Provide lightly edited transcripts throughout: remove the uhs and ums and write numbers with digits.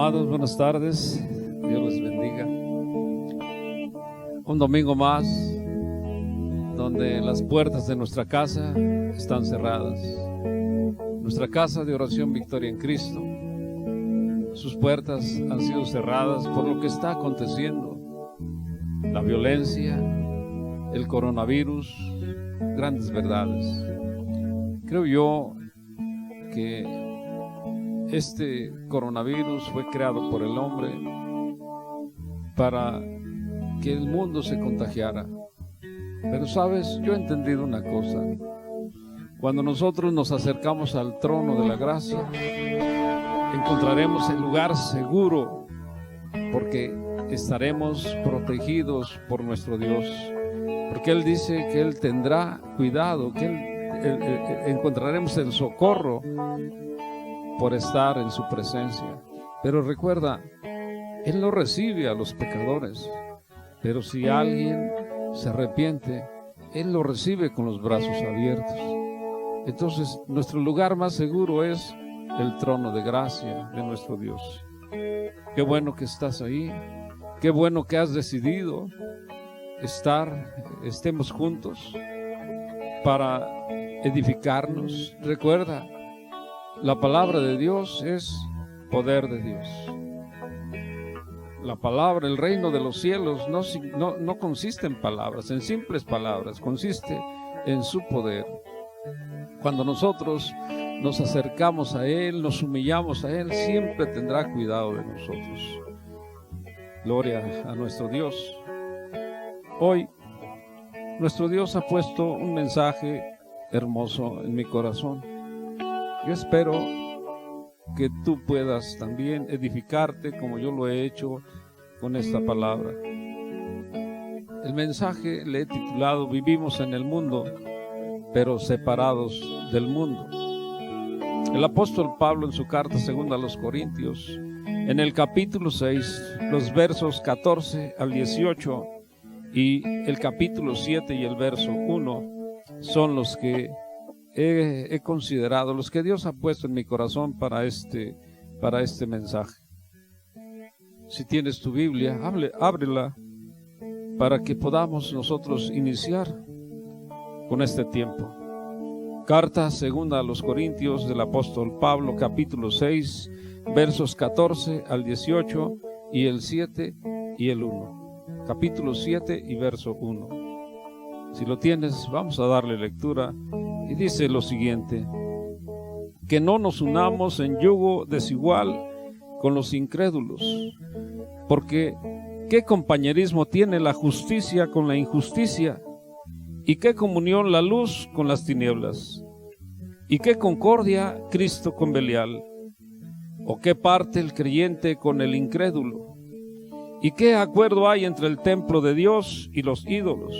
Amados, buenas tardes. Dios les bendiga. Un domingo más donde las puertas de nuestra casa están cerradas. Nuestra casa de oración Victoria en Cristo, sus puertas han sido cerradas por lo que está aconteciendo. La violencia, el coronavirus, grandes verdades. Creo yo que este coronavirus fue creado por el hombre para que el mundo se contagiara. Pero sabes, yo he entendido una cosa. Cuando nosotros nos acercamos al trono de la gracia, encontraremos el lugar seguro, porque estaremos protegidos por nuestro Dios. Porque Él dice que Él tendrá cuidado, que encontraremos el socorro por estar en su presencia. Pero recuerda, Él no recibe a los pecadores, pero si alguien se arrepiente, Él lo recibe con los brazos abiertos. Entonces, nuestro lugar más seguro es el trono de gracia de nuestro Dios. Qué bueno que estás ahí, qué bueno que has decidido estemos juntos para edificarnos. Recuerda, la palabra de Dios es poder de Dios. La palabra, el reino de los cielos no consiste en palabras, en simples palabras, consiste en su poder. Cuando nosotros nos acercamos a Él, nos humillamos a Él, siempre tendrá cuidado de nosotros. Gloria a nuestro Dios. Hoy, nuestro Dios ha puesto un mensaje hermoso en mi corazón. Yo espero que tú puedas también edificarte como yo lo he hecho con esta palabra. El mensaje le he titulado: Vivimos en el mundo, pero separados del mundo. El apóstol Pablo, en su carta segunda a los Corintios, en el capítulo 6, los versos 14 al 18 y el capítulo 7 y el verso 1 son los que he considerado, los que Dios ha puesto en mi corazón para este mensaje. Si tienes tu Biblia, ábrela para que podamos nosotros iniciar con este tiempo. Carta segunda a los Corintios del apóstol Pablo, capítulo 6, versos 14 al 18 y el 7 y el 1. Capítulo 7 y verso 1. Si lo tienes, vamos a darle lectura. Y dice lo siguiente: que no nos unamos en yugo desigual con los incrédulos, porque ¿qué compañerismo tiene la justicia con la injusticia? ¿Y qué comunión la luz con las tinieblas? ¿Y qué concordia Cristo con Belial? ¿O qué parte el creyente con el incrédulo? ¿Y qué acuerdo hay entre el templo de Dios y los ídolos?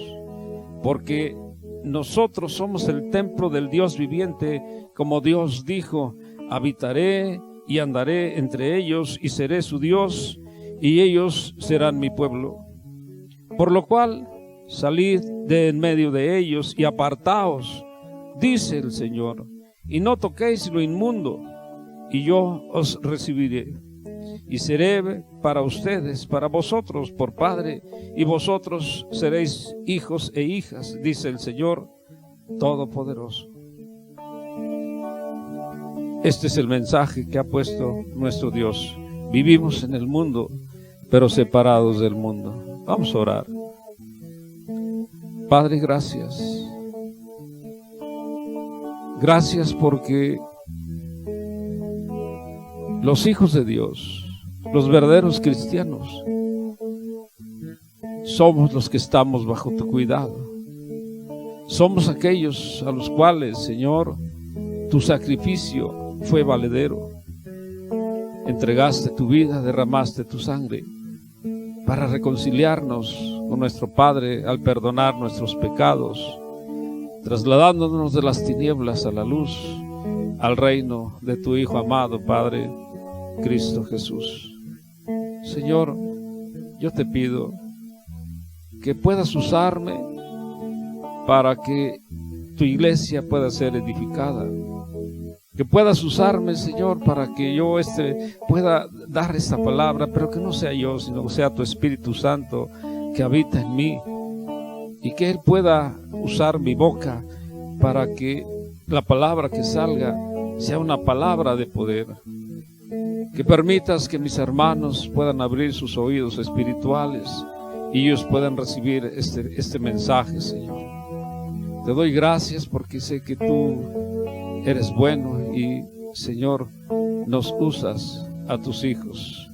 Porque nosotros somos el templo del Dios viviente, como Dios dijo: habitaré y andaré entre ellos y seré su Dios, y ellos serán mi pueblo. Por lo cual, salid de en medio de ellos y apartaos, dice el Señor, y no toquéis lo inmundo, y yo os recibiré. Y seré para ustedes, para vosotros, por Padre, y vosotros seréis hijos e hijas, dice el Señor Todopoderoso. Este es el mensaje que ha puesto nuestro Dios. Vivimos en el mundo, pero separados del mundo. Vamos a orar. Padre, gracias. Gracias porque los hijos de Dios, los verdaderos cristianos, somos los que estamos bajo tu cuidado. Somos aquellos a los cuales, Señor, tu sacrificio fue valedero. Entregaste tu vida, derramaste tu sangre para reconciliarnos con nuestro Padre al perdonar nuestros pecados, trasladándonos de las tinieblas a la luz, al reino de tu Hijo amado, Padre, Cristo Jesús. Señor, yo te pido que puedas usarme para que tu iglesia pueda ser edificada, Que puedas usarme, Señor, para que yo pueda dar esta palabra, pero que no sea yo, sino que sea tu Espíritu Santo que habita en mí, y que Él pueda usar mi boca para que la palabra que salga sea una palabra de poder. Que permitas que mis hermanos puedan abrir sus oídos espirituales y ellos puedan recibir este mensaje, Señor. Te doy gracias porque sé que tú eres bueno y, Señor, nos usas a tus hijos.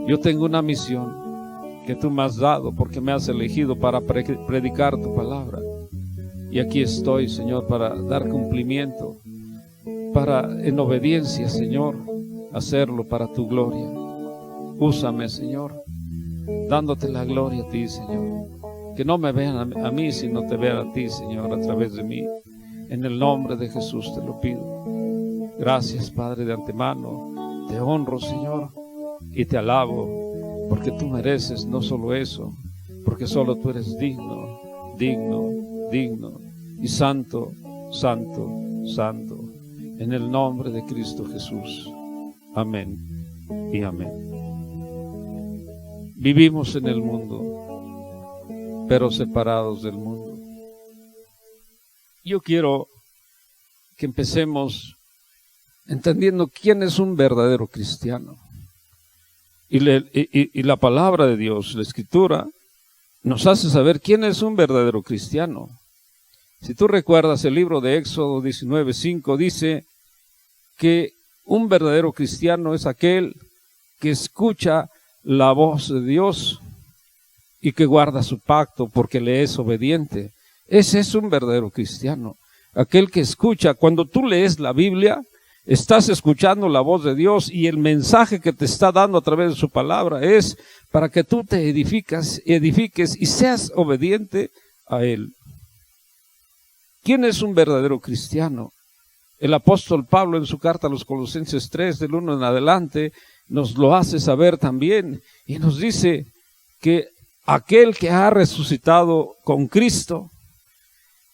Yo tengo una misión que tú me has dado porque me has elegido para predicar tu palabra. Y aquí estoy, Señor, para dar cumplimiento, para en obediencia, Señor, hacerlo para tu gloria. Úsame, Señor, dándote la gloria a ti, Señor. Que no me vean a mí, sino te vean a ti, Señor, a través de mí. En el nombre de Jesús te lo pido. Gracias, Padre, de antemano. Te honro, Señor, y te alabo, porque tú mereces no solo eso, porque solo tú eres digno, digno, digno, y santo, santo, santo. En el nombre de Cristo Jesús. Amén y amén. Vivimos en el mundo, pero separados del mundo. Yo quiero que empecemos entendiendo quién es un verdadero cristiano. Y la palabra de Dios, la Escritura, nos hace saber quién es un verdadero cristiano. Si tú recuerdas el libro de Éxodo 19:5, dice que un verdadero cristiano es aquel que escucha la voz de Dios y que guarda su pacto porque le es obediente. Ese es un verdadero cristiano, aquel que escucha. Cuando tú lees la Biblia, estás escuchando la voz de Dios y el mensaje que te está dando a través de su palabra es para que tú te edifiques y seas obediente a Él. ¿Quién es un verdadero cristiano? El apóstol Pablo en su carta a los Colosenses 3, del 1 en adelante, nos lo hace saber también y nos dice que aquel que ha resucitado con Cristo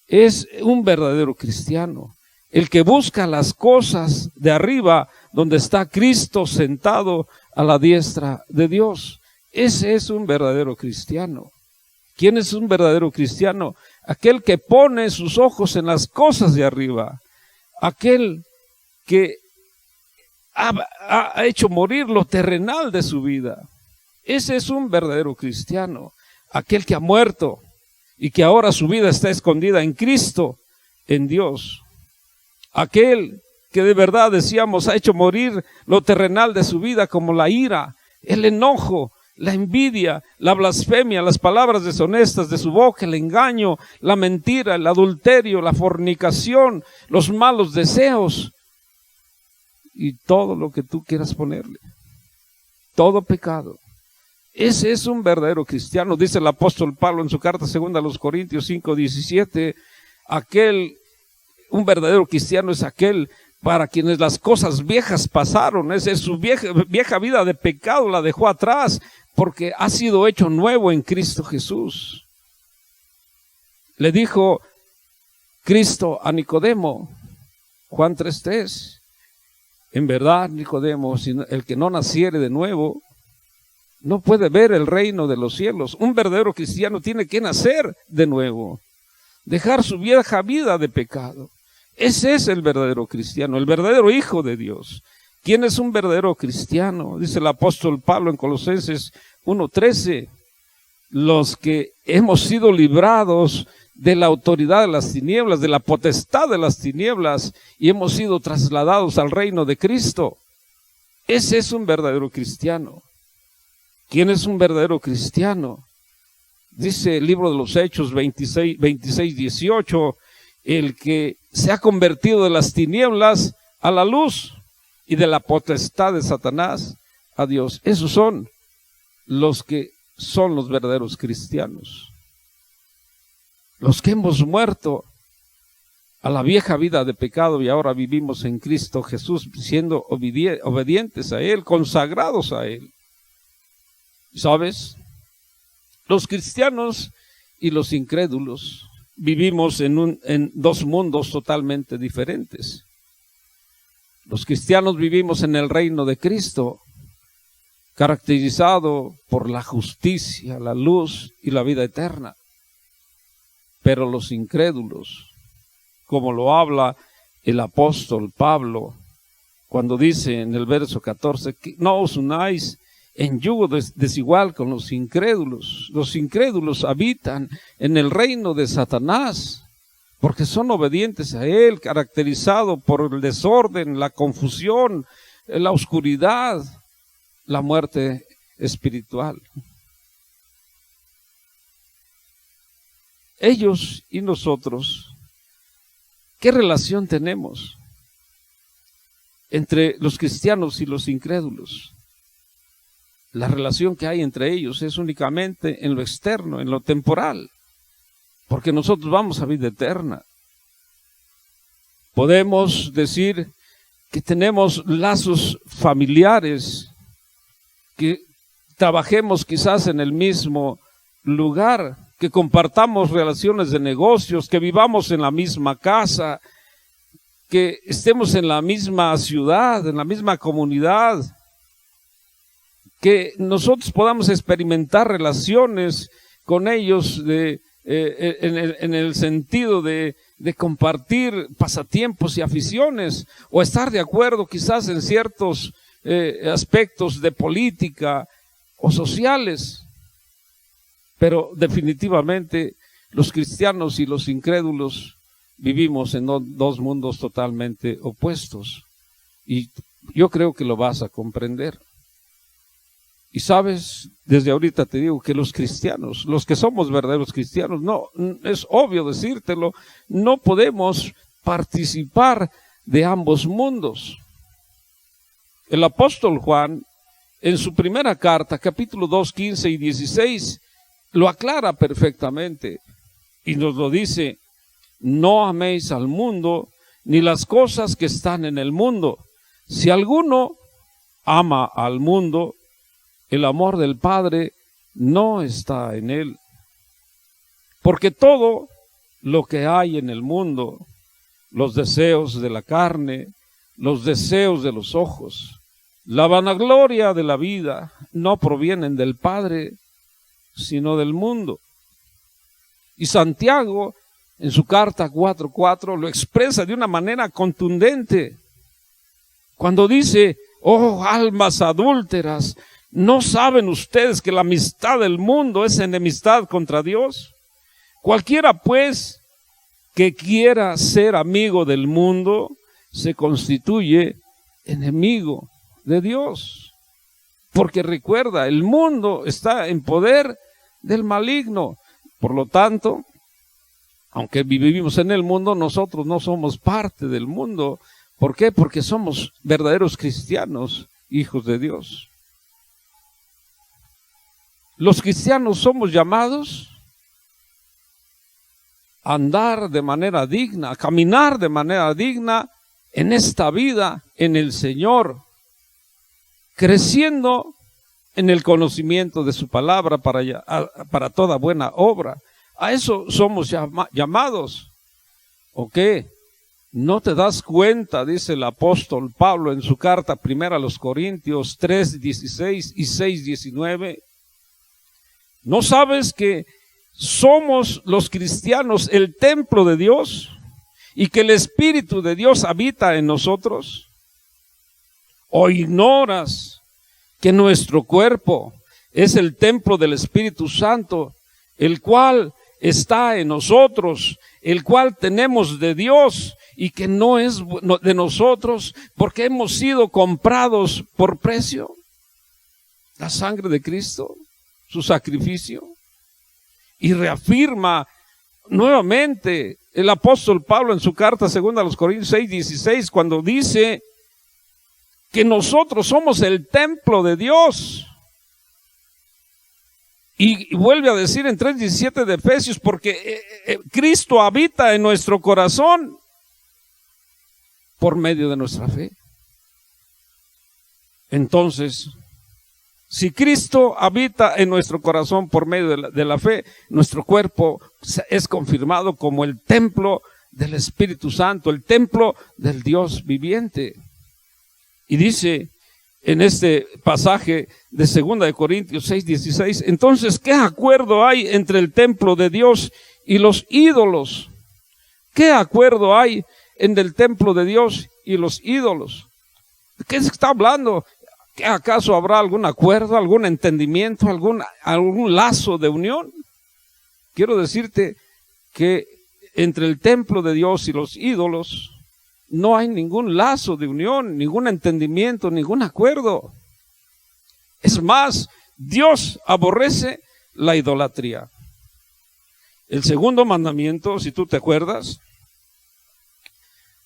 es un verdadero cristiano, el que busca las cosas de arriba, donde está Cristo sentado a la diestra de Dios. Ese es un verdadero cristiano. ¿Quién es un verdadero cristiano? Aquel que pone sus ojos en las cosas de arriba, aquel que ha hecho morir lo terrenal de su vida. Ese es un verdadero cristiano, aquel que ha muerto y que ahora su vida está escondida en Cristo, en Dios. Aquel que de verdad, decíamos, ha hecho morir lo terrenal de su vida, como la ira, el enojo, la envidia, la blasfemia, las palabras deshonestas de su boca, el engaño, la mentira, el adulterio, la fornicación, los malos deseos y todo lo que tú quieras ponerle. Todo pecado. Ese es un verdadero cristiano, dice el apóstol Pablo en su carta segunda a los Corintios 5:17. Un verdadero cristiano es aquel para quienes las cosas viejas pasaron, esa es su vieja vida de pecado, la dejó atrás, porque ha sido hecho nuevo en Cristo Jesús. Le dijo Cristo a Nicodemo, Juan 3:3, en verdad, Nicodemo, el que no naciere de nuevo, no puede ver el reino de los cielos. Un verdadero cristiano tiene que nacer de nuevo, dejar su vieja vida de pecado. Ese es el verdadero cristiano, el verdadero hijo de Dios. ¿Quién es un verdadero cristiano? Dice el apóstol Pablo en Colosenses 1:13, los que hemos sido librados de la autoridad de las tinieblas, de la potestad de las tinieblas, y hemos sido trasladados al reino de Cristo. Ese es un verdadero cristiano. ¿Quién es un verdadero cristiano? Dice el libro de los Hechos 26:18, el que se ha convertido de las tinieblas a la luz y de la potestad de Satanás a Dios. Esos son los que son los verdaderos cristianos. Los que hemos muerto a la vieja vida de pecado y ahora vivimos en Cristo Jesús, siendo obedientes a Él, consagrados a Él. ¿Sabes? Los cristianos y los incrédulos vivimos en dos mundos totalmente diferentes. Los cristianos vivimos en el reino de Cristo, caracterizado por la justicia, la luz y la vida eterna. Pero los incrédulos, como lo habla el apóstol Pablo, cuando dice en el verso 14, que no os unáis en yugo desigual con los incrédulos. Los incrédulos habitan en el reino de Satanás, porque son obedientes a él, caracterizado por el desorden, la confusión, la oscuridad, la muerte espiritual. Ellos y nosotros, ¿qué relación tenemos entre los cristianos y los incrédulos? La relación que hay entre ellos es únicamente en lo externo, en lo temporal, porque nosotros vamos a vida eterna. Podemos decir que tenemos lazos familiares, que trabajemos quizás en el mismo lugar, que compartamos relaciones de negocios, que vivamos en la misma casa, que estemos en la misma ciudad, en la misma comunidad, que nosotros podamos experimentar relaciones con ellos en el sentido de compartir pasatiempos y aficiones, o estar de acuerdo quizás en ciertos aspectos de política o sociales. Pero definitivamente los cristianos y los incrédulos vivimos en dos mundos totalmente opuestos. Y yo creo que lo vas a comprender. Y sabes, desde ahorita te digo que los cristianos, los que somos verdaderos cristianos, no, es obvio decírtelo, no podemos participar de ambos mundos. El apóstol Juan, en su primera carta, capítulo 2, 15 y 16, lo aclara perfectamente y nos lo dice: no améis al mundo ni las cosas que están en el mundo. Si alguno ama al mundo, el amor del Padre no está en él. Porque todo lo que hay en el mundo, los deseos de la carne, los deseos de los ojos, la vanagloria de la vida, no provienen del Padre, sino del mundo. Y Santiago, en su carta 4:4, lo expresa de una manera contundente, cuando dice: oh almas adúlteras, ¿no saben ustedes que la amistad del mundo es enemistad contra Dios? Cualquiera pues que quiera ser amigo del mundo se constituye enemigo de Dios. Porque recuerda, el mundo está en poder del maligno. Por lo tanto, aunque vivimos en el mundo, nosotros no somos parte del mundo. ¿Por qué? Porque somos verdaderos cristianos, hijos de Dios. Los cristianos somos llamados a andar de manera digna, a caminar de manera digna en esta vida, en el Señor, creciendo en el conocimiento de su palabra para toda buena obra. A eso somos llamados. ¿O qué? ¿No te das cuenta? Dice el apóstol Pablo en su carta primera a los Corintios 3:16 y 6:19. ¿No sabes que somos los cristianos el templo de Dios y que el Espíritu de Dios habita en nosotros? ¿O ignoras que nuestro cuerpo es el templo del Espíritu Santo, el cual está en nosotros, el cual tenemos de Dios y que no es de nosotros, porque hemos sido comprados por precio? La sangre de Cristo, su sacrificio. Y reafirma nuevamente el apóstol Pablo en su carta segunda a los Corintios 6:16, cuando dice que nosotros somos el templo de Dios. Y vuelve a decir en 3:17 de Efesios, porque Cristo habita en nuestro corazón por medio de nuestra fe. Entonces, si Cristo habita en nuestro corazón por medio de la fe, nuestro cuerpo es confirmado como el templo del Espíritu Santo, el templo del Dios viviente. Y dice en este pasaje de 2 Corintios 6:16, entonces, ¿qué acuerdo hay entre el templo de Dios y los ídolos? ¿Qué acuerdo hay entre el templo de Dios y los ídolos? ¿De qué se está hablando? ¿Que acaso habrá algún acuerdo, algún entendimiento, algún lazo de unión? Quiero decirte que entre el templo de Dios y los ídolos no hay ningún lazo de unión, ningún entendimiento, ningún acuerdo. Es más, Dios aborrece la idolatría. El segundo mandamiento, si tú te acuerdas,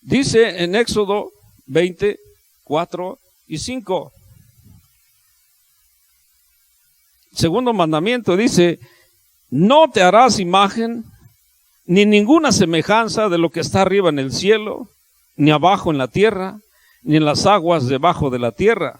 dice en Éxodo 20, 4 y 5. Segundo mandamiento dice, no te harás imagen ni ninguna semejanza de lo que está arriba en el cielo, ni abajo en la tierra, ni en las aguas debajo de la tierra.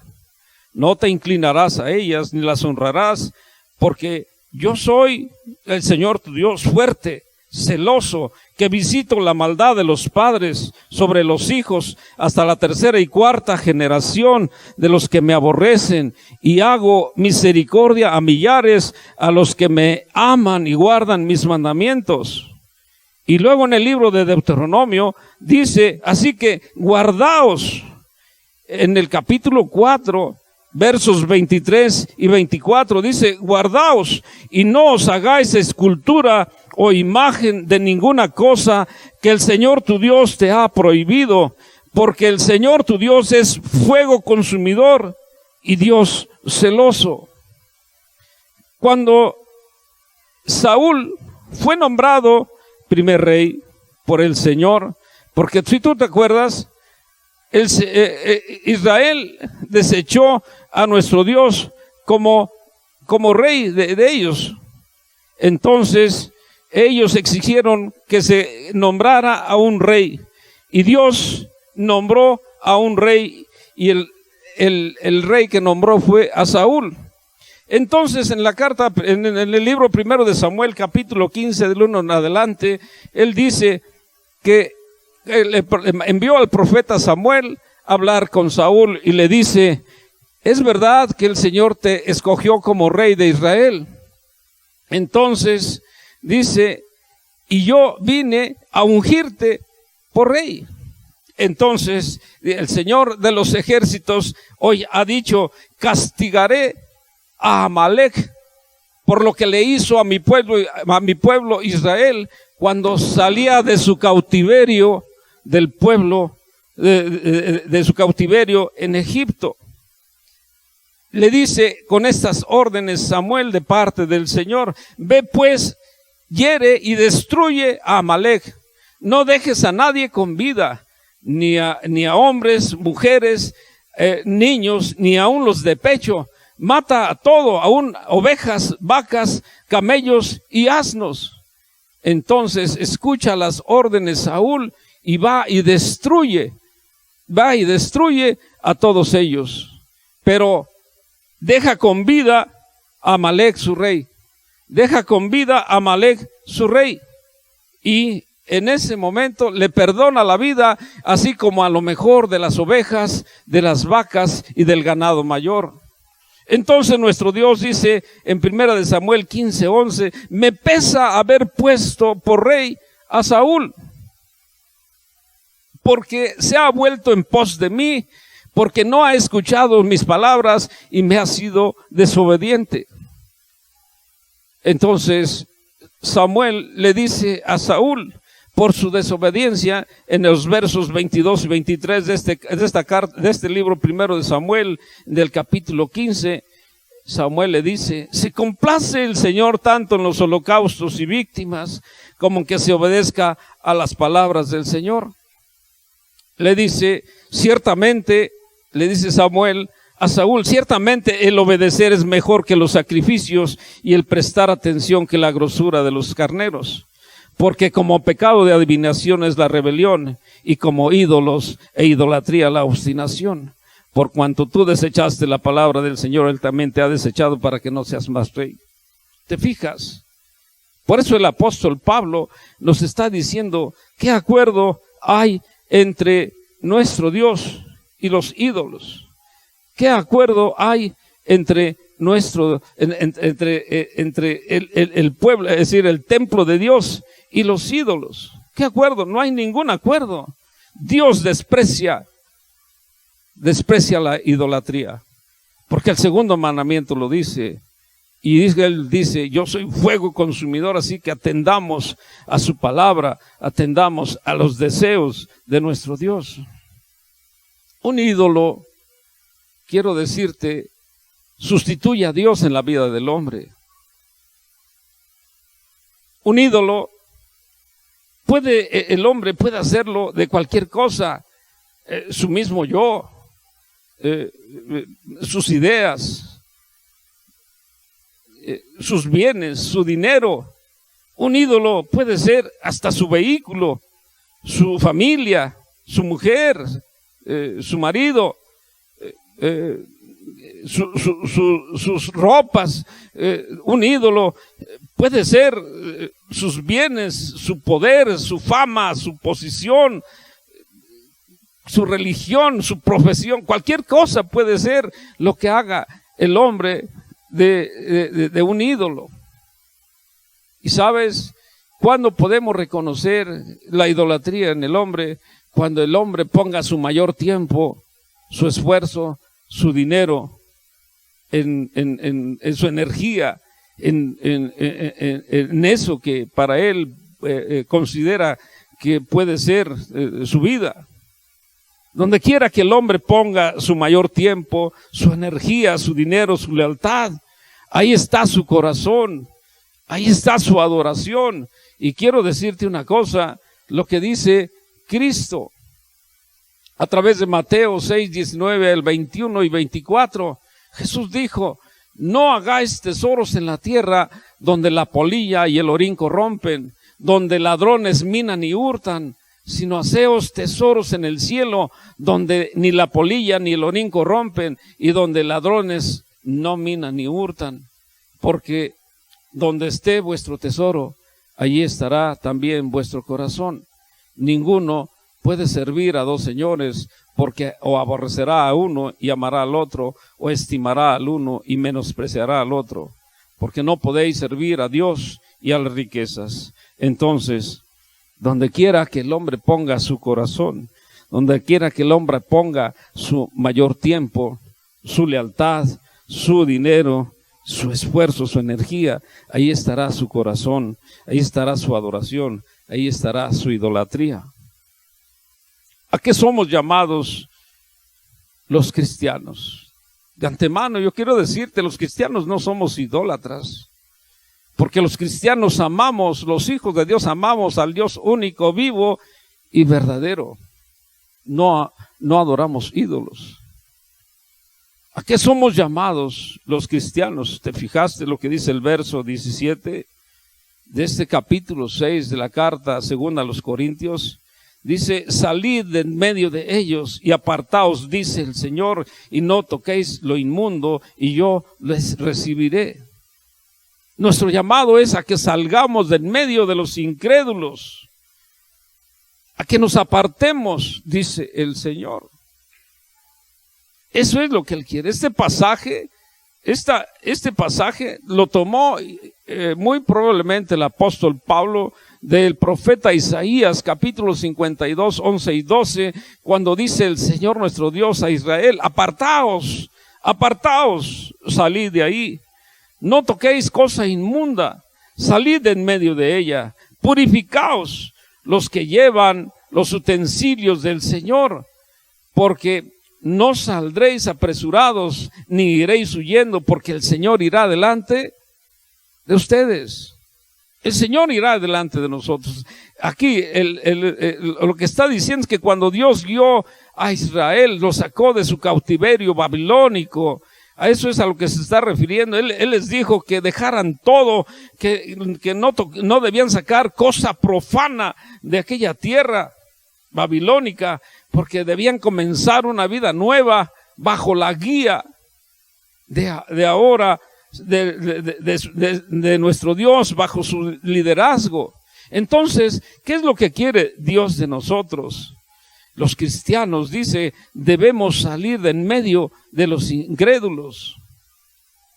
No te inclinarás a ellas, ni las honrarás, porque yo soy el Señor tu Dios fuerte, celoso, que visito la maldad de los padres sobre los hijos hasta la 3ª y 4ª generación de los que me aborrecen, y hago misericordia a millares, a los que me aman y guardan mis mandamientos. Y luego en el libro de Deuteronomio dice, así que guardaos, en el capítulo 4, versos 23 y 24, dice, guardaos y no os hagáis escultura o imagen de ninguna cosa que el Señor tu Dios te ha prohibido, porque el Señor tu Dios es fuego consumidor y Dios celoso. Cuando Saúl fue nombrado primer rey por el Señor, porque si tú te acuerdas, Israel desechó a nuestro Dios como rey de ellos. Entonces ellos exigieron que se nombrara a un rey, y Dios nombró a un rey, y el rey que nombró fue a Saúl. Entonces en la carta, en el libro primero de Samuel, capítulo 15, del 1 en adelante, él dice que le envió al profeta Samuel a hablar con Saúl y le dice, ¿es verdad que el Señor te escogió como rey de Israel? Entonces dice, y yo vine a ungirte por rey. Entonces el Señor de los ejércitos hoy ha dicho, castigaré a Amalek por lo que le hizo a mi pueblo Israel cuando salía de su cautiverio del pueblo, de su cautiverio en Egipto. Le dice con estas órdenes Samuel de parte del Señor, ve pues, hiere y destruye a Amalek, no dejes a nadie con vida, ni a hombres, mujeres, niños, ni aun los de pecho. Mata a todo, aún ovejas, vacas, camellos y asnos. Entonces escucha las órdenes Saúl y va y destruye a todos ellos. Pero deja con vida a Amalek su rey. Deja con vida a Amalek su rey. Y en ese momento le perdona la vida, así como a lo mejor de las ovejas, de las vacas y del ganado mayor. Entonces nuestro Dios dice en 1 Samuel 15:11, me pesa haber puesto por rey a Saúl, porque se ha vuelto en pos de mí, porque no ha escuchado mis palabras y me ha sido desobediente. Entonces Samuel le dice a Saúl, por su desobediencia, en los versos 22 y 23 de este libro primero de Samuel, del capítulo 15, Samuel le dice, se complace el Señor tanto en los holocaustos y víctimas, como en que se obedezca a las palabras del Señor. Le dice, ciertamente, le dice Samuel a Saúl, ciertamente el obedecer es mejor que los sacrificios y el prestar atención que la grosura de los carneros. Porque como pecado de adivinación es la rebelión, y como ídolos e idolatría la obstinación. Por cuanto tú desechaste la palabra del Señor, Él también te ha desechado para que no seas más rey. ¿Te fijas? Por eso el apóstol Pablo nos está diciendo, ¿qué acuerdo hay entre nuestro Dios y los ídolos. ¿Qué acuerdo hay entre el pueblo, es decir, el templo de Dios y los ídolos? ¿Qué acuerdo? No hay ningún acuerdo. Dios desprecia la idolatría, porque el segundo mandamiento lo dice. Y él dice, yo soy fuego consumidor, así que atendamos a su palabra, atendamos a los deseos de nuestro Dios. Un ídolo, quiero decirte, sustituye a Dios en la vida del hombre. Un ídolo el hombre puede hacerlo de cualquier cosa, su mismo yo, sus ideas, sus bienes, su dinero. Un ídolo puede ser hasta su vehículo, su familia, su mujer, su marido, sus ropas. Un ídolo puede ser sus bienes, su poder, su fama, su posición, su religión, su profesión. Cualquier cosa puede ser lo que haga el hombre de un ídolo. Y sabes, ¿cuándo podemos reconocer la idolatría en el hombre? Cuando el hombre ponga su mayor tiempo, su esfuerzo, su dinero, en su energía, en eso que para él considera que puede ser su vida. Donde quiera que el hombre ponga su mayor tiempo, su energía, su dinero, su lealtad, ahí está su corazón, ahí está su adoración. Y quiero decirte una cosa, lo que dice Cristo a través de Mateo 6, 19, el 21 y 24, Jesús dijo, no hagáis tesoros en la tierra donde la polilla y el orín corrompen, donde ladrones minan y hurtan, sino haceos tesoros en el cielo, donde ni la polilla ni el orín corrompen, y donde ladrones no minan ni hurtan. Porque donde esté vuestro tesoro, allí estará también vuestro corazón. Ninguno puede servir a dos señores, porque o aborrecerá a uno y amará al otro, o estimará al uno y menospreciará al otro. Porque no podéis servir a Dios y a las riquezas. Entonces, donde quiera que el hombre ponga su corazón, donde quiera que el hombre ponga su mayor tiempo, su lealtad, su dinero, su esfuerzo, su energía, ahí estará su corazón, ahí estará su adoración, ahí estará su idolatría. ¿A qué somos llamados los cristianos? De antemano yo quiero decirte, los cristianos no somos idólatras. Porque los cristianos amamos, los hijos de Dios amamos al Dios único, vivo y verdadero. No adoramos ídolos. ¿A qué somos llamados los cristianos? ¿Te fijaste lo que dice el verso 17 de este capítulo 6 de la carta segunda a los Corintios? Dice, salid de en medio de ellos y apartaos, dice el Señor, y no toquéis lo inmundo, y yo les recibiré. Nuestro llamado es a que salgamos de en medio de los incrédulos, a que nos apartemos, dice el Señor. Eso es lo que Él quiere. Este pasaje lo tomó muy probablemente el apóstol Pablo del profeta Isaías, capítulo 52, 11 y 12, cuando dice el Señor nuestro Dios a Israel, apartaos, salid de ahí. No toquéis cosa inmunda, salid en medio de ella, purificaos los que llevan los utensilios del Señor, porque no saldréis apresurados, ni iréis huyendo, porque el Señor irá delante de ustedes. El Señor irá delante de nosotros. Aquí lo que está diciendo es que cuando Dios guió a Israel, lo sacó de su cautiverio babilónico, a eso es a lo que se está refiriendo. Él les dijo que dejaran todo, que no debían sacar cosa profana de aquella tierra babilónica, porque debían comenzar una vida nueva bajo la guía de ahora de nuestro Dios, bajo su liderazgo. Entonces, ¿qué es lo que quiere Dios de nosotros? Los cristianos, dice, debemos salir de en medio de los incrédulos.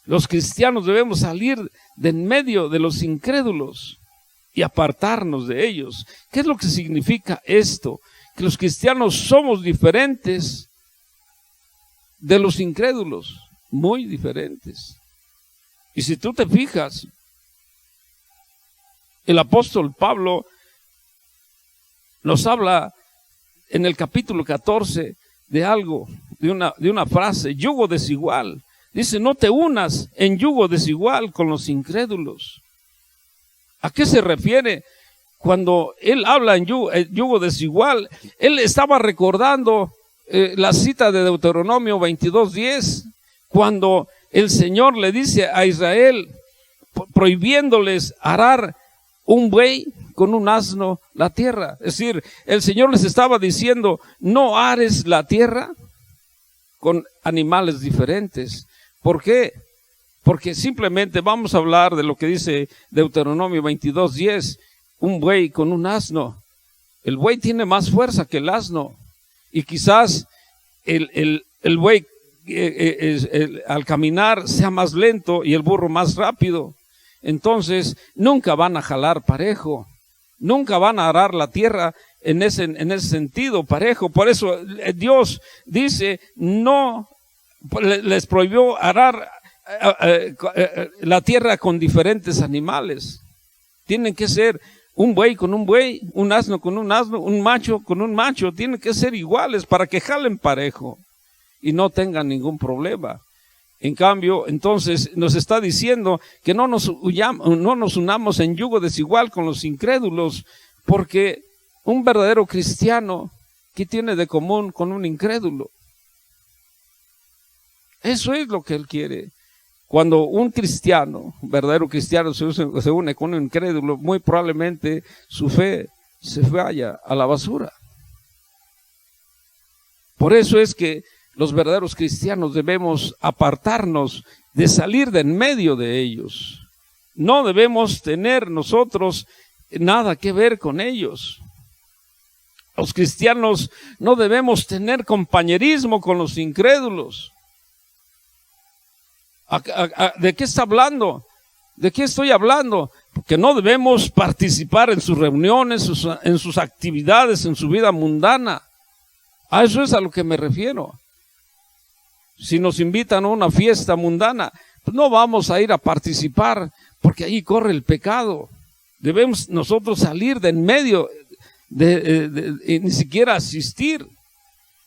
Los cristianos debemos salir de en medio de los incrédulos y apartarnos de ellos. ¿Qué es lo que significa esto? Que los cristianos somos diferentes de los incrédulos, muy diferentes. Y si tú te fijas, el apóstol Pablo nos habla en el capítulo 14 de algo, de una frase, yugo desigual. Dice, no te unas en yugo desigual con los incrédulos. ¿A qué se refiere cuando él habla en yugo desigual? Él estaba recordando la cita de Deuteronomio 22:10, cuando el Señor le dice a Israel, prohibiéndoles arar un buey con un asno la tierra. Es decir, el Señor les estaba diciendo, no ares la tierra con animales diferentes. ¿Por qué? Porque simplemente vamos a hablar de lo que dice Deuteronomio 22:10, un buey con un asno. El buey tiene más fuerza que el asno, y quizás el buey al caminar sea más lento y el burro más rápido. Entonces nunca van a jalar parejo, nunca van a arar la tierra en ese sentido parejo. Por eso Dios dice, no les prohibió arar la tierra con diferentes animales. Tienen que ser un buey con un buey, un asno con un asno, un macho con un macho. Tienen que ser iguales para que jalen parejo y no tengan ningún problema. En cambio, entonces nos está diciendo que no nos unamos en yugo desigual con los incrédulos, porque un verdadero cristiano, ¿qué tiene de común con un incrédulo? Eso es lo que él quiere. Cuando un cristiano, un verdadero cristiano, se une con un incrédulo, muy probablemente su fe se vaya a la basura. Por eso es que los verdaderos cristianos debemos apartarnos de salir de en medio de ellos. No debemos tener nosotros nada que ver con ellos. Los cristianos no debemos tener compañerismo con los incrédulos. ¿De qué está hablando? ¿De qué estoy hablando? Porque no debemos participar en sus reuniones, en sus actividades, en su vida mundana. A eso es a lo que me refiero. Si nos invitan a una fiesta mundana, pues no vamos a ir a participar, porque ahí corre el pecado. Debemos nosotros salir de en medio, ni siquiera asistir.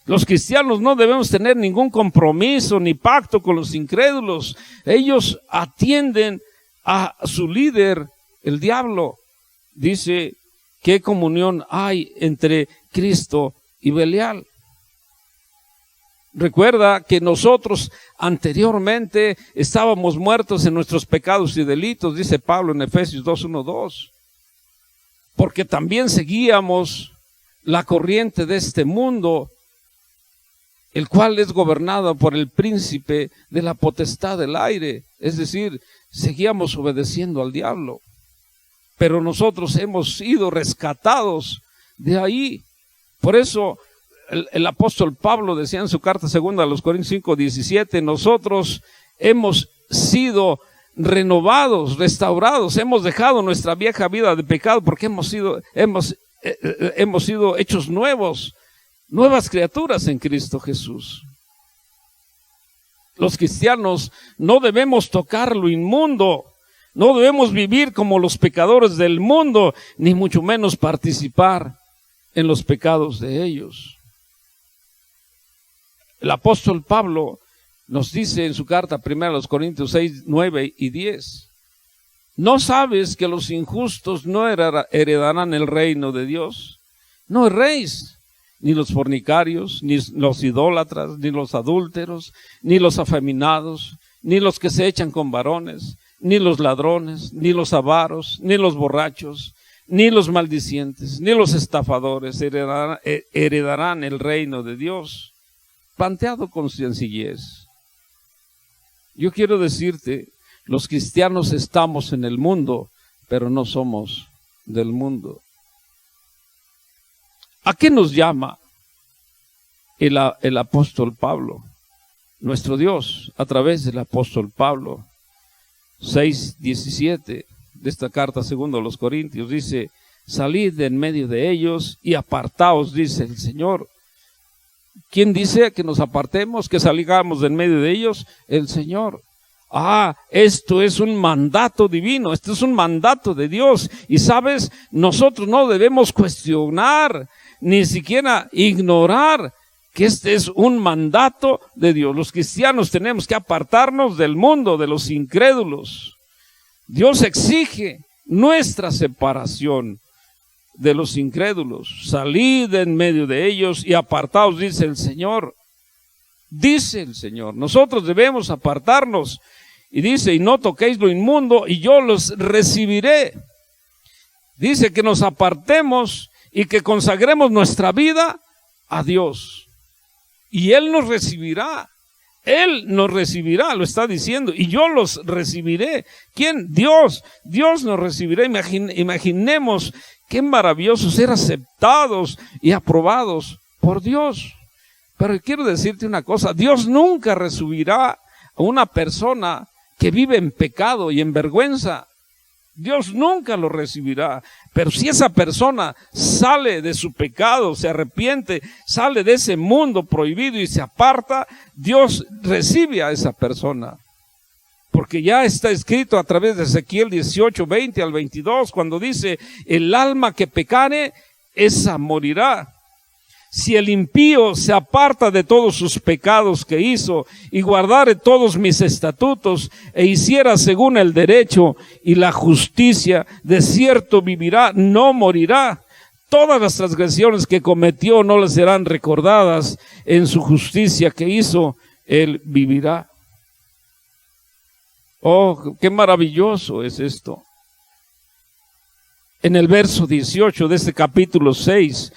Los cristianos no debemos tener ningún compromiso ni pacto con los incrédulos. Ellos atienden a su líder, el diablo. Dice, ¿qué comunión hay entre Cristo y Belial? Recuerda que nosotros anteriormente estábamos muertos en nuestros pecados y delitos, dice Pablo en Efesios 2:1-2, porque también seguíamos la corriente de este mundo, el cual es gobernado por el príncipe de la potestad del aire. Es decir, seguíamos obedeciendo al diablo. Pero nosotros hemos sido rescatados de ahí. Por eso el apóstol Pablo decía en su carta segunda a los Corintios 5:17, nosotros hemos sido renovados, restaurados, hemos dejado nuestra vieja vida de pecado porque hemos sido hechos nuevos, nuevas criaturas en Cristo Jesús. Los cristianos no debemos tocar lo inmundo, no debemos vivir como los pecadores del mundo, ni mucho menos participar en los pecados de ellos. El apóstol Pablo nos dice en su carta primera a los Corintios 6:9-10, ¿no sabes que los injustos no heredarán el reino de Dios? No erréis, ni los fornicarios, ni los idólatras, ni los adúlteros, ni los afeminados, ni los que se echan con varones, ni los ladrones, ni los avaros, ni los borrachos, ni los maldicientes, ni los estafadores heredarán el reino de Dios. Planteado con sencillez. Yo quiero decirte, los cristianos estamos en el mundo, pero no somos del mundo. ¿A qué nos llama el apóstol Pablo, nuestro Dios, a través del apóstol Pablo. 6:17 de esta carta segundo a los Corintios dice: salid de en medio de ellos y apartaos, dice el Señor. ¿Quién dice que nos apartemos, que salgamos de en medio de ellos? El Señor. Esto es un mandato divino, esto es un mandato de Dios. Y sabes, nosotros no debemos cuestionar, ni siquiera ignorar que este es un mandato de Dios. Los cristianos tenemos que apartarnos del mundo, de los incrédulos. Dios exige nuestra separación de los incrédulos. Salid en medio de ellos y apartaos, dice el Señor. Dice el Señor, nosotros debemos apartarnos. Y dice: y no toquéis lo inmundo, y yo los recibiré. Dice que nos apartemos y que consagremos nuestra vida a Dios. Y Él nos recibirá. Él nos recibirá, lo está diciendo. Y yo los recibiré. ¿Quién? Dios. Dios nos recibirá. Imaginemos qué maravilloso ser aceptados y aprobados por Dios. Pero quiero decirte una cosa: Dios nunca recibirá a una persona que vive en pecado y en vergüenza. Dios nunca lo recibirá. Pero si esa persona sale de su pecado, se arrepiente, sale de ese mundo prohibido y se aparta, Dios recibe a esa persona. Porque ya está escrito a través de Ezequiel 18:20 al 22, cuando dice: el alma que pecare, esa morirá. Si el impío se aparta de todos sus pecados que hizo y guardare todos mis estatutos e hiciera según el derecho y la justicia, de cierto vivirá, no morirá. Todas las transgresiones que cometió no le serán recordadas. En su justicia que hizo, él vivirá. Oh, qué maravilloso es esto. En el verso 18 de este capítulo 6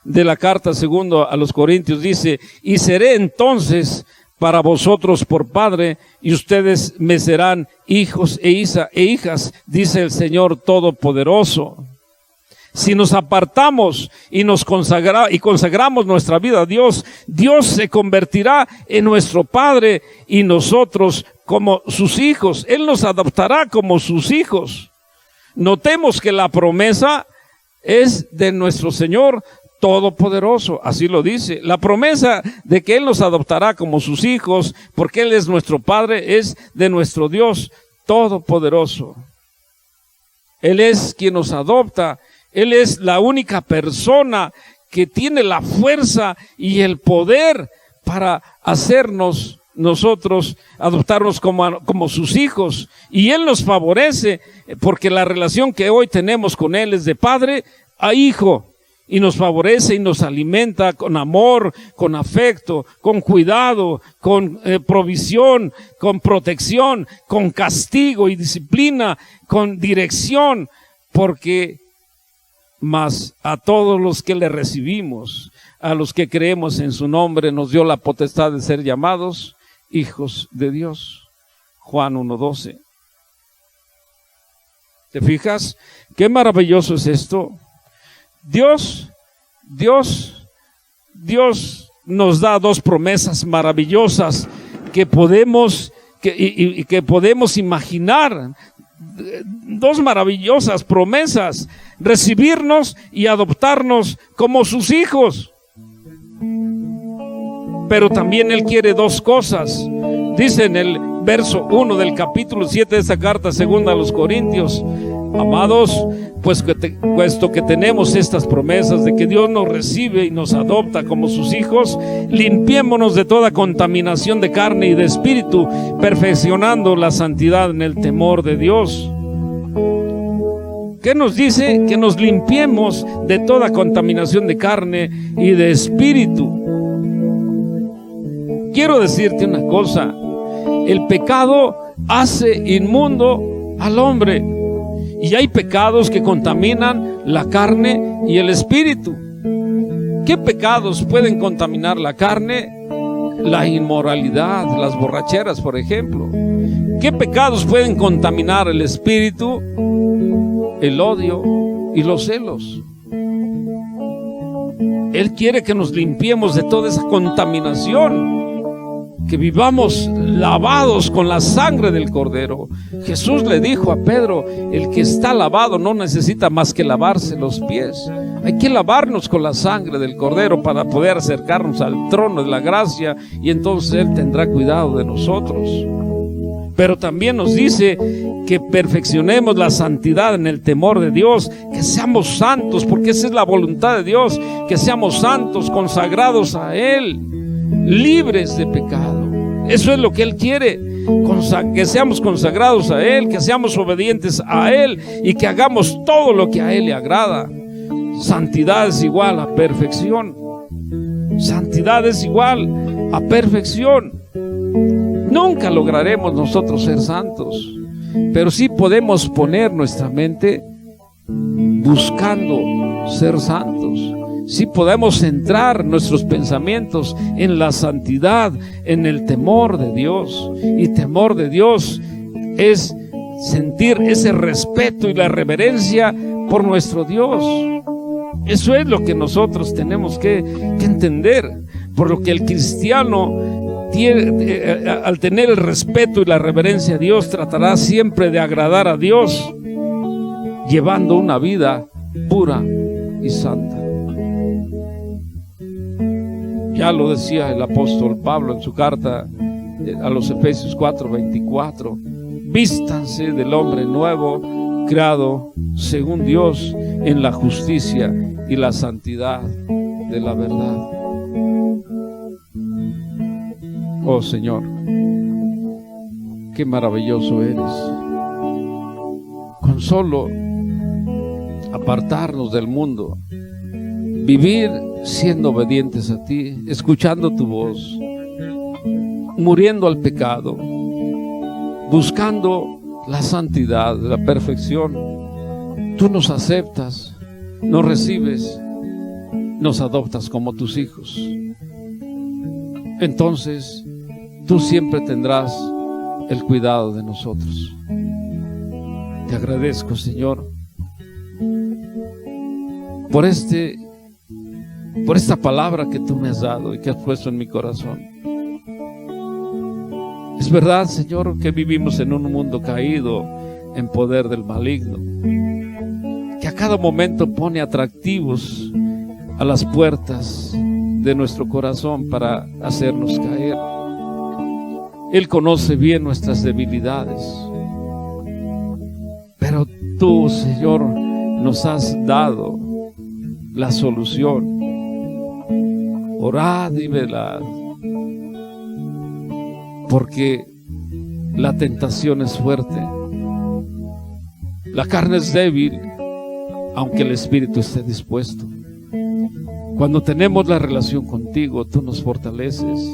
de la carta segundo a los Corintios dice: y seré entonces para vosotros por padre, y ustedes me serán hijos e hijas, dice el Señor Todopoderoso. Si nos apartamos y consagramos nuestra vida a Dios, Dios se convertirá en nuestro Padre y nosotros como sus hijos. Él nos adoptará como sus hijos. Notemos que la promesa es de nuestro Señor Todopoderoso, así lo dice. La promesa de que Él nos adoptará como sus hijos, porque Él es nuestro Padre, es de nuestro Dios Todopoderoso. Él es quien nos adopta. Él es la única persona que tiene la fuerza y el poder para hacernos nosotros, adoptarnos como sus hijos. Y Él nos favorece, porque la relación que hoy tenemos con Él es de padre a hijo. Y nos favorece y nos alimenta con amor, con afecto, con cuidado, con provisión, con protección, con castigo y disciplina, con dirección, porque mas a todos los que le recibimos, a los que creemos en su nombre, nos dio la potestad de ser llamados hijos de Dios. Juan 1:12. ¿Te fijas? Qué maravilloso es esto. Dios nos da dos promesas maravillosas que podemos imaginar. Dos maravillosas promesas: recibirnos y adoptarnos como sus hijos. Pero también Él quiere dos cosas. Dice en el verso 1 del capítulo 7 de esta carta segunda a los Corintios: amados, puesto que tenemos estas promesas de que Dios nos recibe y nos adopta como sus hijos, limpiémonos de toda contaminación de carne y de espíritu, perfeccionando la santidad en el temor de Dios. ¿Qué nos dice? Que nos limpiemos de toda contaminación de carne y de espíritu. Quiero decirte una cosa: el pecado hace inmundo al hombre. Y hay pecados que contaminan la carne y el espíritu. ¿Qué pecados pueden contaminar la carne? La inmoralidad, las borracheras, por ejemplo. ¿Qué pecados pueden contaminar el espíritu? El odio y los celos. Él quiere que nos limpiemos de toda esa contaminación, que vivamos lavados con la sangre del Cordero. Jesús le dijo a Pedro: el que está lavado no necesita más que lavarse los pies. Hay que lavarnos con la sangre del Cordero para poder acercarnos al trono de la gracia, y entonces Él tendrá cuidado de nosotros. Pero también nos dice que perfeccionemos la santidad en el temor de Dios, que seamos santos, porque esa es la voluntad de Dios, que seamos santos, consagrados a Él, libres de pecado. Eso es lo que Él quiere, que seamos consagrados a Él, que seamos obedientes a Él y que hagamos todo lo que a Él le agrada. Santidad es igual a perfección. Santidad es igual a perfección. Nunca lograremos nosotros ser santos, pero sí podemos poner nuestra mente buscando ser santos. Sí podemos centrar nuestros pensamientos en la santidad, en el temor de Dios. Y temor de Dios es sentir ese respeto y la reverencia por nuestro Dios. Eso es lo que nosotros tenemos que entender, por lo que el cristiano al tener el respeto y la reverencia a Dios, tratará siempre de agradar a Dios, llevando una vida pura y santa. Ya lo decía el apóstol Pablo en su carta a los Efesios 4:24: vístanse del hombre nuevo, creado según Dios en la justicia y la santidad de la verdad. Oh Señor, qué maravilloso eres. Con solo apartarnos del mundo, vivir siendo obedientes a ti, escuchando tu voz, muriendo al pecado, buscando la santidad, la perfección, tú nos aceptas, nos recibes, nos adoptas como tus hijos. Entonces tú siempre tendrás el cuidado de nosotros. Te agradezco, Señor, por esta palabra que tú me has dado y que has puesto en mi corazón. Es verdad, Señor, que vivimos en un mundo caído en poder del maligno, que a cada momento pone atractivos a las puertas de nuestro corazón para hacernos caer. Él conoce bien nuestras debilidades, pero tú, Señor, nos has dado la solución. Orad y velad, porque la tentación es fuerte, la carne es débil, aunque el espíritu esté dispuesto. Cuando tenemos la relación contigo, tú nos fortaleces.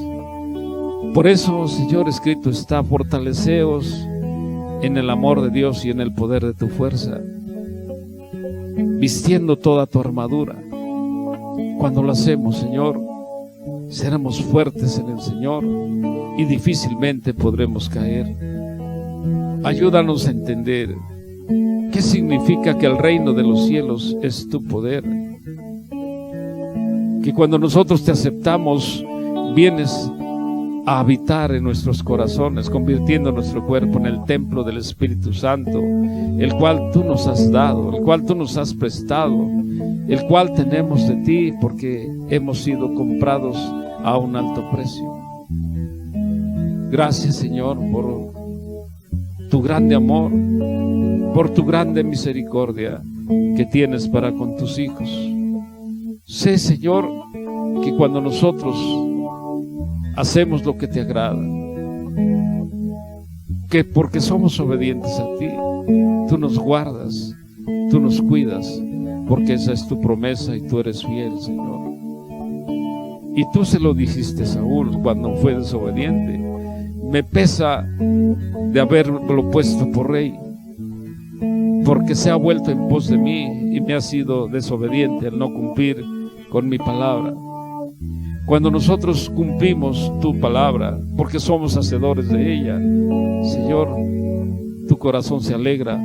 Por eso, Señor, escrito está: fortaleceos en el amor de Dios y en el poder de tu fuerza, vistiendo toda tu armadura. Cuando lo hacemos, Señor, seremos fuertes en el Señor y difícilmente podremos caer. Ayúdanos a entender qué significa que el reino de los cielos es tu poder, que cuando nosotros te aceptamos, vienes a habitar en nuestros corazones, convirtiendo nuestro cuerpo en el templo del Espíritu Santo, el cual tú nos has dado, el cual tú nos has prestado, el cual tenemos de ti, porque hemos sido comprados a un alto precio. Gracias, Señor, por tu grande amor, por tu grande misericordia que tienes para con tus hijos. Sé, Señor, que cuando nosotros hacemos lo que te agrada, que porque somos obedientes a ti, tú nos guardas, tú nos cuidas, porque esa es tu promesa y tú eres fiel, Señor. Y tú se lo dijiste a Saúl cuando fue desobediente: me pesa de haberlo puesto por rey, porque se ha vuelto en pos de mí y me ha sido desobediente al no cumplir con mi palabra. Cuando nosotros cumplimos tu palabra, porque somos hacedores de ella, Señor, tu corazón se alegra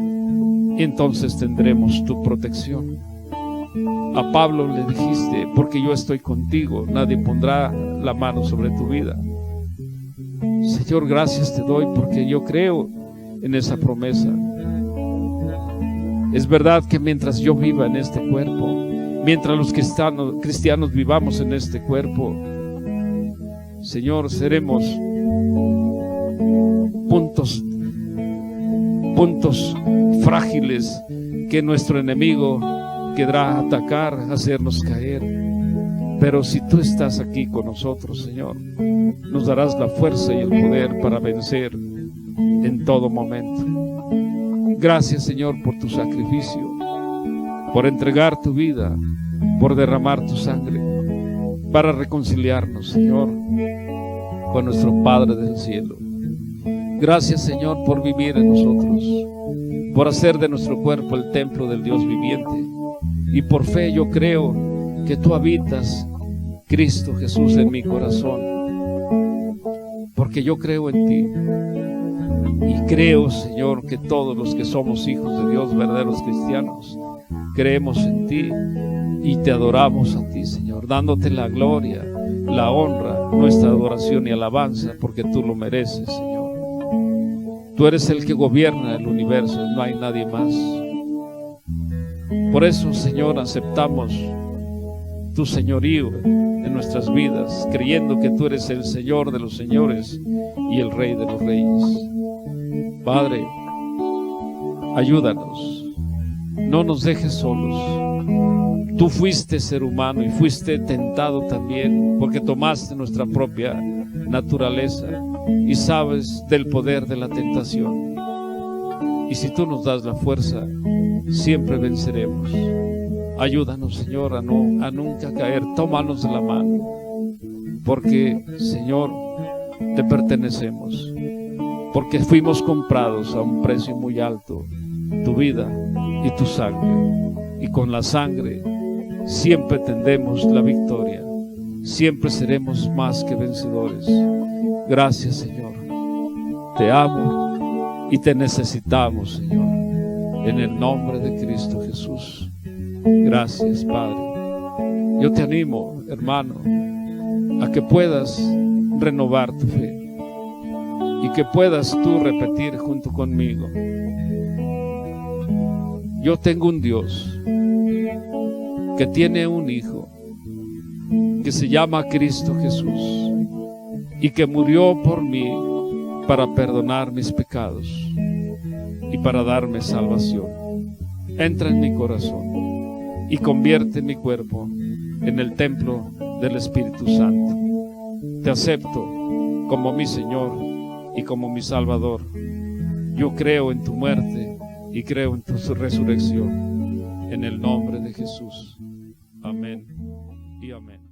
y entonces tendremos tu protección. A Pablo le dijiste, porque yo estoy contigo, nadie pondrá la mano sobre tu vida. Señor, gracias te doy porque yo creo en esa promesa. Es verdad que mientras yo viva en este cuerpo, mientras los cristianos vivamos en este cuerpo, Señor, seremos puntos frágiles que nuestro enemigo querrá atacar, hacernos caer. Pero si tú estás aquí con nosotros, Señor, nos darás la fuerza y el poder para vencer en todo momento. Gracias, Señor, por tu sacrificio, por entregar tu vida, por derramar tu sangre, para reconciliarnos, Señor, con nuestro Padre del cielo. Gracias, Señor, por vivir en nosotros, por hacer de nuestro cuerpo el templo del Dios viviente. Y por fe yo creo que tú habitas, Cristo Jesús, en mi corazón, porque yo creo en ti. Y creo, Señor, que todos los que somos hijos de Dios, verdaderos cristianos, creemos en ti y te adoramos a ti, Señor, dándote la gloria, la honra, nuestra adoración y alabanza, porque tú lo mereces, Señor. Tú eres el que gobierna el universo, no hay nadie más. Por eso, Señor, aceptamos tu señorío en nuestras vidas, creyendo que tú eres el Señor de los señores y el Rey de los reyes. Padre, ayúdanos, no nos dejes solos. Tú fuiste ser humano y fuiste tentado también, porque tomaste nuestra propia naturaleza y sabes del poder de la tentación. Y si tú nos das la fuerza, siempre venceremos. Ayúdanos, Señor, a nunca caer. Tómanos de la mano, porque, Señor, te pertenecemos, porque fuimos comprados a un precio muy alto, tu vida y tu sangre. Y con la sangre siempre tendremos la victoria, siempre seremos más que vencedores. Gracias, Señor. Te amo y te necesitamos, Señor, en el nombre de Cristo Jesús. Gracias, Padre. Yo te animo, hermano, a que puedas renovar tu fe y que puedas tú repetir junto conmigo: yo tengo un Dios que tiene un Hijo que se llama Cristo Jesús y que murió por mí para perdonar mis pecados y para darme salvación. Entra en mi corazón y convierte mi cuerpo en el templo del Espíritu Santo. Te acepto como mi Señor y como mi Salvador. Yo creo en tu muerte y creo en tu resurrección. En el nombre de Jesús. Amén y amén.